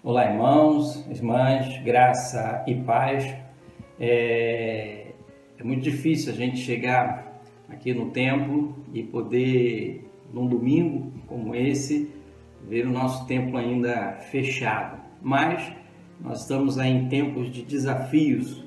Olá, irmãos, irmãs, graça e paz. É muito difícil a gente chegar aqui no templo e poder, num domingo como esse, ver o nosso templo ainda fechado. Mas nós estamos aí em tempos de desafios,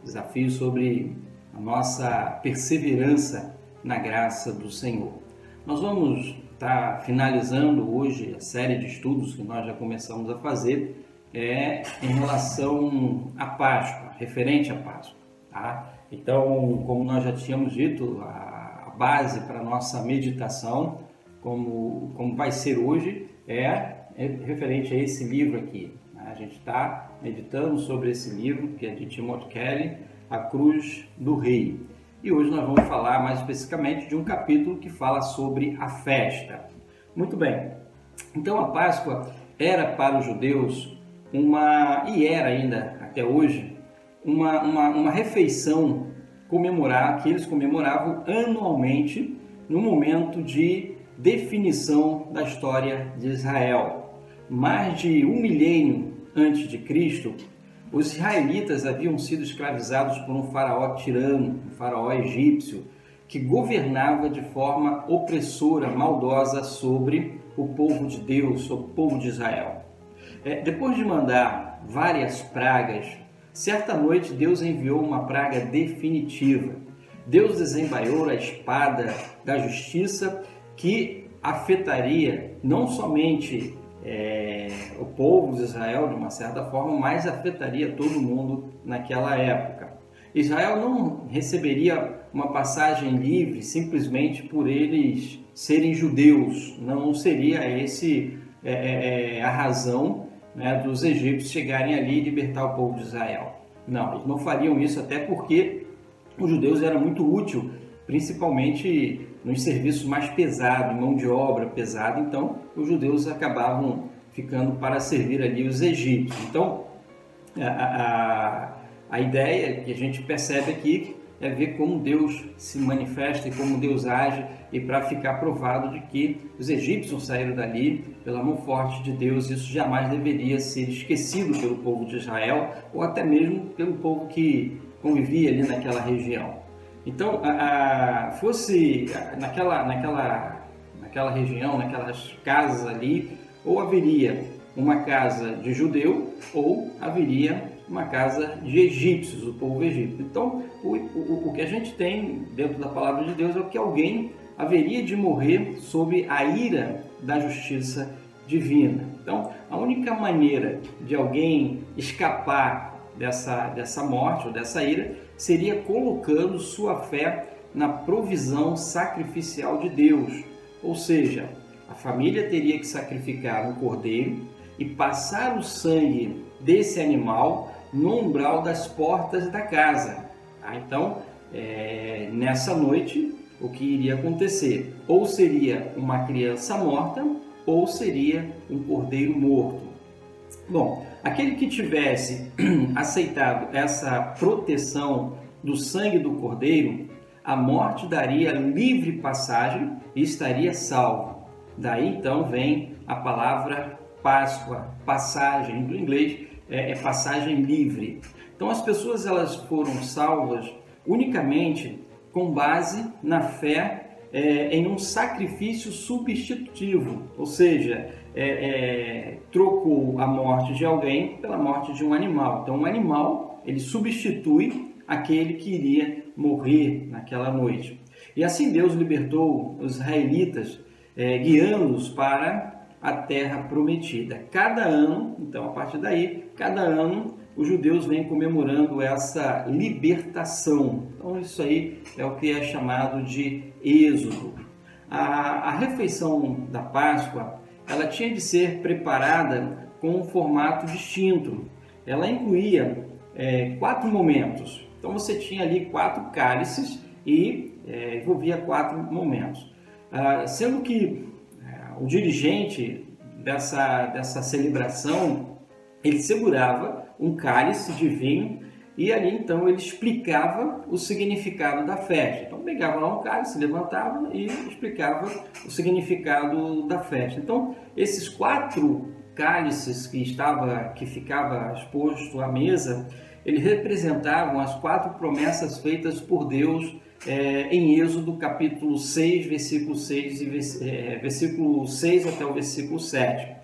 desafios sobre a nossa perseverança na graça do Senhor. Nós vamos estar finalizando hoje a série de estudos que nós já começamos a fazer em relação à Páscoa, referente à Páscoa. Tá? Então, como nós já tínhamos dito, a base para a nossa meditação, como vai ser hoje, é referente a esse livro aqui. A gente está meditando sobre esse livro, que é de Timothy Keller, A Cruz do Rei. E hoje nós vamos falar mais especificamente de um capítulo que fala sobre a festa. Muito bem, então a Páscoa era para os judeus e era ainda até hoje, uma refeição que eles comemoravam anualmente no momento de definição da história de Israel. Mais de 1 milênio antes de Cristo, os israelitas haviam sido escravizados por um faraó tirano, um faraó egípcio, que governava de forma opressora, maldosa sobre o povo de Deus, sobre o povo de Israel. Depois de mandar várias pragas, certa noite Deus enviou uma praga definitiva. Deus desembaiou a espada da justiça que afetaria não somente o povo de Israel de uma certa forma, mas afetaria todo mundo naquela época. Israel não receberia uma passagem livre simplesmente por eles serem judeus, não seria esse a razão, né, dos egípcios chegarem ali e libertar o povo de Israel. Não, eles não fariam isso, até porque os judeus eram muito úteis, principalmente nos serviços mais pesados, mão de obra pesada, então os judeus acabavam ficando para servir ali os egípcios. Então, a ideia que a gente percebe aqui é ver como Deus se manifesta e como Deus age, e para ficar provado de que os egípcios saíram dali pela mão forte de Deus. Isso jamais deveria ser esquecido pelo povo de Israel, ou até mesmo pelo povo que convivia ali naquela região. Então, fosse naquela região, naquelas casas ali, ou haveria uma casa de judeu, ou haveria uma casa de egípcios, o povo egípcio. Então, o que a gente tem dentro da palavra de Deus é que alguém haveria de morrer sob a ira da justiça divina. Então, a única maneira de alguém escapar dessa morte ou dessa ira seria colocando sua fé na provisão sacrificial de Deus. Ou seja, a família teria que sacrificar um cordeiro e passar o sangue desse animal no umbral das portas da casa. Então, nessa noite, o que iria acontecer? Ou seria uma criança morta, ou seria um cordeiro morto. Bom, aquele que tivesse aceitado essa proteção do sangue do cordeiro, a morte daria livre passagem e estaria salvo. Daí então vem a palavra Páscoa, passagem, do inglês é passagem livre. Então as pessoas elas foram salvas unicamente com base na fé em um sacrifício substitutivo, ou seja, trocou a morte de alguém pela morte de um animal. Então, um animal ele substitui aquele que iria morrer naquela noite. E assim Deus libertou os israelitas, guiando-os para a terra prometida. Cada ano, então, a partir daí, cada ano os judeus vêm comemorando essa libertação. Então, isso aí é o que é chamado de Êxodo. A refeição da Páscoa, ela tinha de ser preparada com um formato distinto. Ela incluía 4 momentos. Então, você tinha ali 4 cálices e envolvia 4 momentos. Sendo que o dirigente dessa celebração, ele segurava um cálice de vinho e ali então ele explicava o significado da festa. Então pegava lá um cálice, levantava e explicava o significado da festa. Então esses 4 cálices que ficava exposto à mesa, eles representavam as 4 promessas feitas por Deus em Êxodo capítulo 6, versículo 6 e versículo 6 até o versículo 7.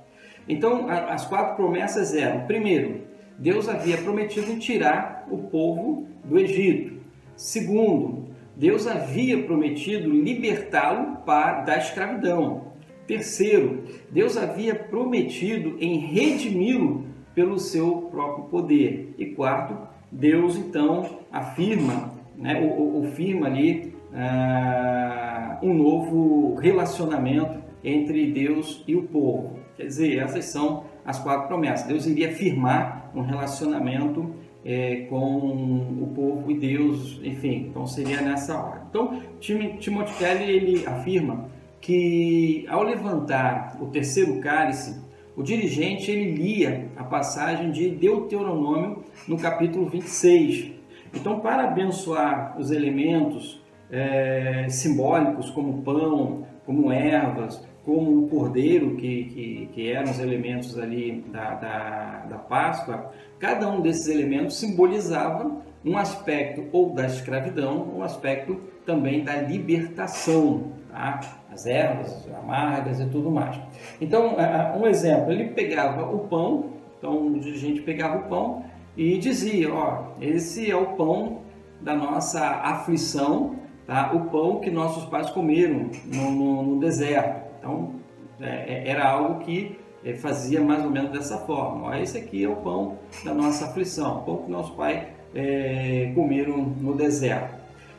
Então, as 4 promessas eram: primeiro, Deus havia prometido tirar o povo do Egito. Segundo, Deus havia prometido libertá-lo da escravidão. Terceiro, Deus havia prometido em redimi-lo pelo seu próprio poder. E quarto, Deus então afirma, firma ali um novo relacionamento entre Deus e o povo. Quer dizer, essas são as 4 promessas. Deus iria firmar um relacionamento com o povo e Deus, enfim, então seria nessa hora. Então, Timothy Keller, ele afirma que ao levantar o terceiro cálice, o dirigente ele lia a passagem de Deuteronômio no capítulo 26. Então, para abençoar os elementos simbólicos como pão, como ervas, como o cordeiro, que eram os elementos ali da Páscoa, cada um desses elementos simbolizava um aspecto ou da escravidão, um aspecto também da libertação, tá? As ervas amargas e tudo mais. Então, um exemplo, ele pegava o pão, então o dirigente pegava o pão e dizia: esse é o pão da nossa aflição, tá? O pão que nossos pais comeram no deserto. Então, era algo que fazia mais ou menos dessa forma. Esse aqui é o pão da nossa aflição, o pão que nossos pais comeram no deserto.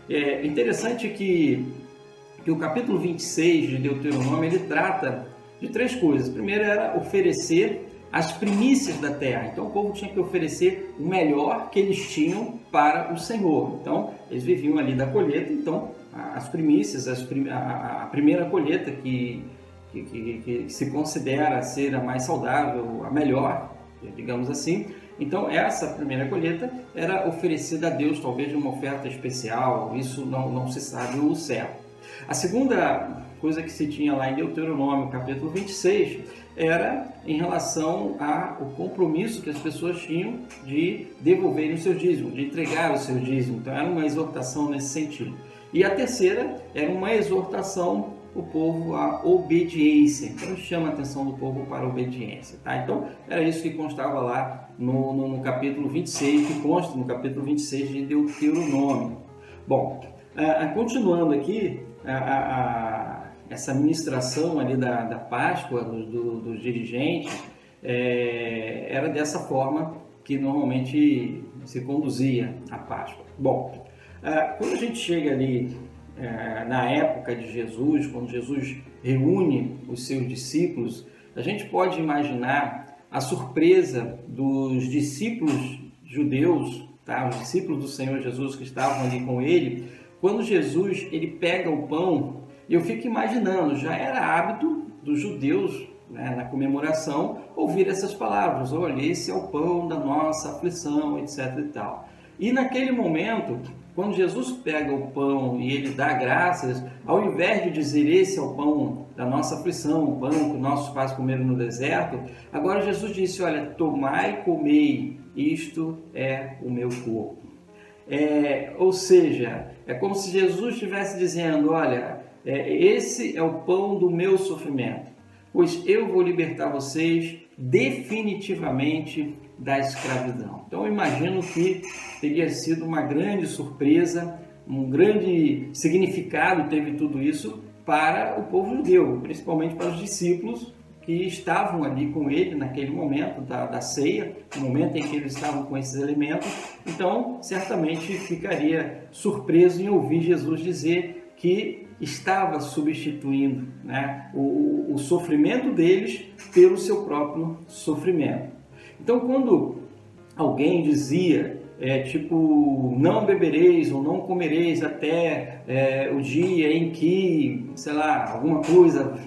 É interessante que o capítulo 26 de Deuteronômio, ele trata de 3 coisas. Primeiro era oferecer as primícias da terra. Então o povo tinha que oferecer o melhor que eles tinham para o Senhor. Então eles viviam ali da colheita, então as primícias, a primeira colheita que se considera ser a mais saudável, a melhor, digamos assim. Então essa primeira colheita era oferecida a Deus, talvez de uma oferta especial, isso não se sabe o certo. A segunda coisa que se tinha lá em Deuteronômio, capítulo 26, era em relação ao compromisso que as pessoas tinham de devolverem o seu dízimo, de entregar o seu dízimo. Então era uma exortação nesse sentido. E a terceira era uma exortação o povo à obediência. Então chama a atenção do povo para a obediência, tá? Então era isso que constava lá no capítulo 26, que consta no capítulo 26 de Deuteronômio. Bom, continuando aqui, essa ministração ali da Páscoa dos dirigentes era dessa forma que normalmente se conduzia a Páscoa. Bom, quando a gente chega ali na época de Jesus, quando Jesus reúne os seus discípulos, a gente pode imaginar a surpresa dos discípulos judeus, tá? Os discípulos do Senhor Jesus que estavam ali com ele, quando Jesus ele pega o pão. E eu fico imaginando, já era hábito dos judeus, né, na comemoração, ouvir essas palavras: olha, esse é o pão da nossa aflição, etc. e tal. E naquele momento, quando Jesus pega o pão e ele dá graças, ao invés de dizer esse é o pão da nossa aflição, o pão que nossos pais comeram no deserto, agora Jesus disse: olha, tomai e comei, isto é o meu corpo. Ou seja, é como se Jesus estivesse dizendo: olha, esse é o pão do meu sofrimento, pois eu vou libertar vocês definitivamente da escravidão. Então eu imagino que teria sido uma grande surpresa, um grande significado teve tudo isso para o povo judeu, principalmente para os discípulos que estavam ali com ele naquele momento da ceia, no momento em que eles estavam com esses elementos. Então certamente ficaria surpreso em ouvir Jesus dizer que estava substituindo, né, o sofrimento deles pelo seu próprio sofrimento. Então, quando alguém dizia, não bebereis ou não comereis até o dia em que, sei lá, alguma coisa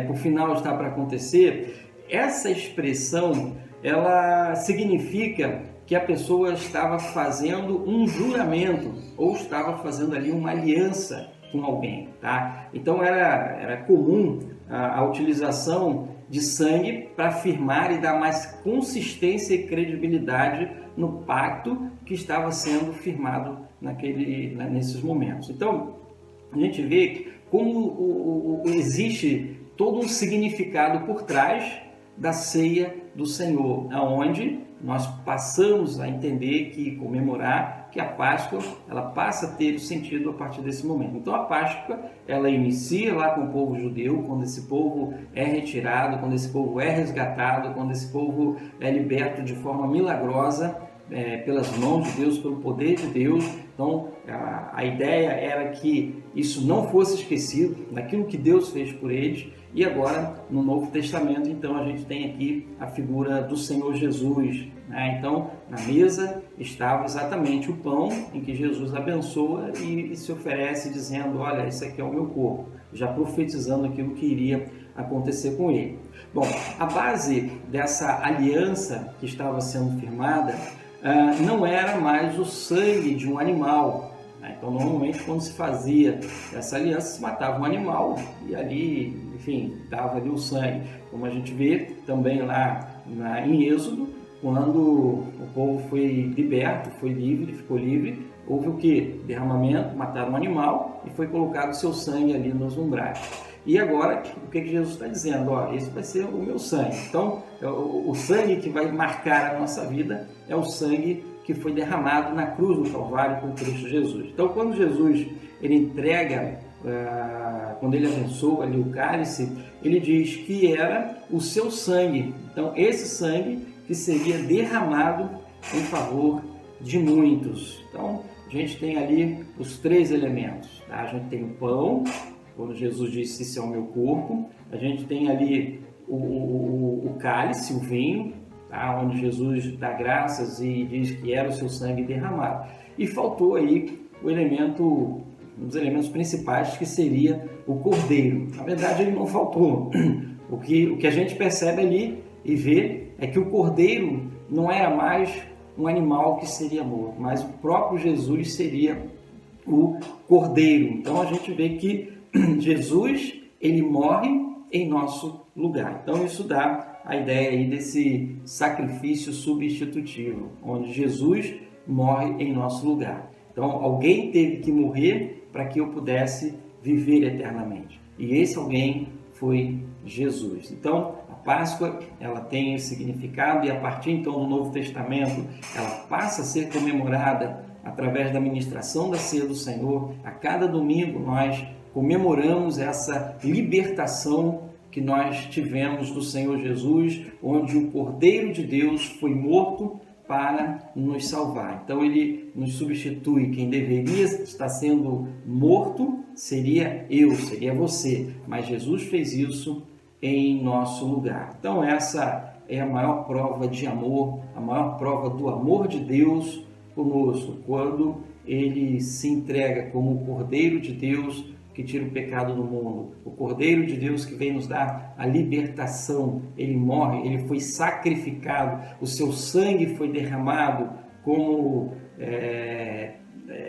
por final está para acontecer, essa expressão, ela significa que a pessoa estava fazendo um juramento ou estava fazendo ali uma aliança com alguém, tá? Então era comum a utilização de sangue para afirmar e dar mais consistência e credibilidade no pacto que estava sendo firmado nesses momentos. Então, a gente vê como existe todo um significado por trás da ceia do Senhor, aonde nós passamos a entender que comemorar que a Páscoa ela passa a ter o sentido a partir desse momento. Então a Páscoa ela inicia lá com o povo judeu, quando esse povo é retirado, quando esse povo é resgatado, quando esse povo é liberto de forma milagrosa pelas mãos de Deus, pelo poder de Deus. Então a ideia era que isso não fosse esquecido, daquilo que Deus fez por eles. E agora, no Novo Testamento, então, a gente tem aqui a figura do Senhor Jesus, né? Então, na mesa estava exatamente o pão em que Jesus abençoa e se oferece dizendo, olha, esse aqui é o meu corpo, já profetizando aquilo que iria acontecer com ele. Bom, a base dessa aliança que estava sendo firmada não era mais o sangue de um animal. Então, normalmente, quando se fazia essa aliança, se matava um animal e ali, enfim, dava ali o sangue. Como a gente vê também lá em Êxodo, quando o povo foi liberto, foi livre, ficou livre, houve o quê? Derramamento, mataram um animal e foi colocado o seu sangue ali nos umbrais. E agora, o que Jesus está dizendo? Ó, esse vai ser o meu sangue. Então, o sangue que vai marcar a nossa vida é o sangue que foi derramado na cruz do Calvário por Cristo Jesus. Então, quando Jesus ele entrega, quando ele abençoa ali o cálice, ele diz que era o seu sangue. Então, esse sangue que seria derramado em favor de muitos. Então, a gente tem ali os três elementos. Tá? A gente tem o pão, quando Jesus disse, isso é o meu corpo. A gente tem ali o cálice, o vinho, tá? Onde Jesus dá graças e diz que era o seu sangue derramado. E faltou aí um dos elementos principais, que seria o cordeiro. Na verdade, ele não faltou. O que a gente percebe ali e vê é que o cordeiro não era mais um animal que seria morto, mas o próprio Jesus seria o cordeiro. Então, a gente vê que Jesus, ele morre em nosso lugar. Então, isso dá a ideia aí desse sacrifício substitutivo, onde Jesus morre em nosso lugar. Então, alguém teve que morrer para que eu pudesse viver eternamente. E esse alguém foi Jesus. Então, a Páscoa, ela tem esse significado e a partir então do Novo Testamento, ela passa a ser comemorada através da ministração da ceia do Senhor. A cada domingo nós comemoramos essa libertação que nós tivemos do Senhor Jesus, onde o Cordeiro de Deus foi morto para nos salvar. Então ele nos substitui. Quem deveria estar sendo morto seria eu, seria você, mas Jesus fez isso em nosso lugar. Então essa é a maior prova de amor, a maior prova do amor de Deus conosco, quando ele se entrega como o Cordeiro de Deus que tira o pecado do mundo, o Cordeiro de Deus que vem nos dar a libertação. Ele morre, ele foi sacrificado, o seu sangue foi derramado como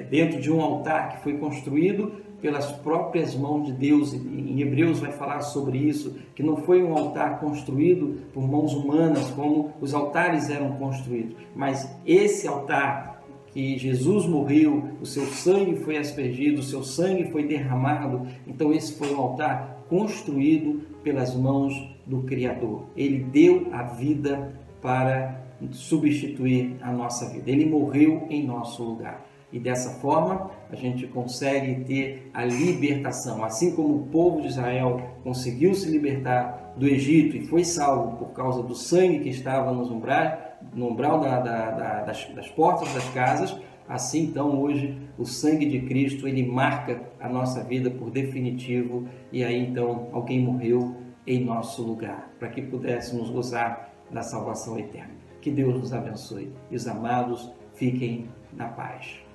dentro de um altar que foi construído pelas próprias mãos de Deus. Em Hebreus vai falar sobre isso, que não foi um altar construído por mãos humanas como os altares eram construídos, mas esse altar que Jesus morreu, o seu sangue foi aspergido, o seu sangue foi derramado. Então esse foi um altar construído pelas mãos do Criador. Ele deu a vida para substituir a nossa vida. Ele morreu em nosso lugar. E dessa forma a gente consegue ter a libertação. Assim como o povo de Israel conseguiu se libertar do Egito e foi salvo por causa do sangue que estava no umbral das portas das casas, assim então hoje o sangue de Cristo ele marca a nossa vida por definitivo, e aí então alguém morreu em nosso lugar para que pudéssemos gozar da salvação eterna. Que Deus nos abençoe e os amados fiquem na paz.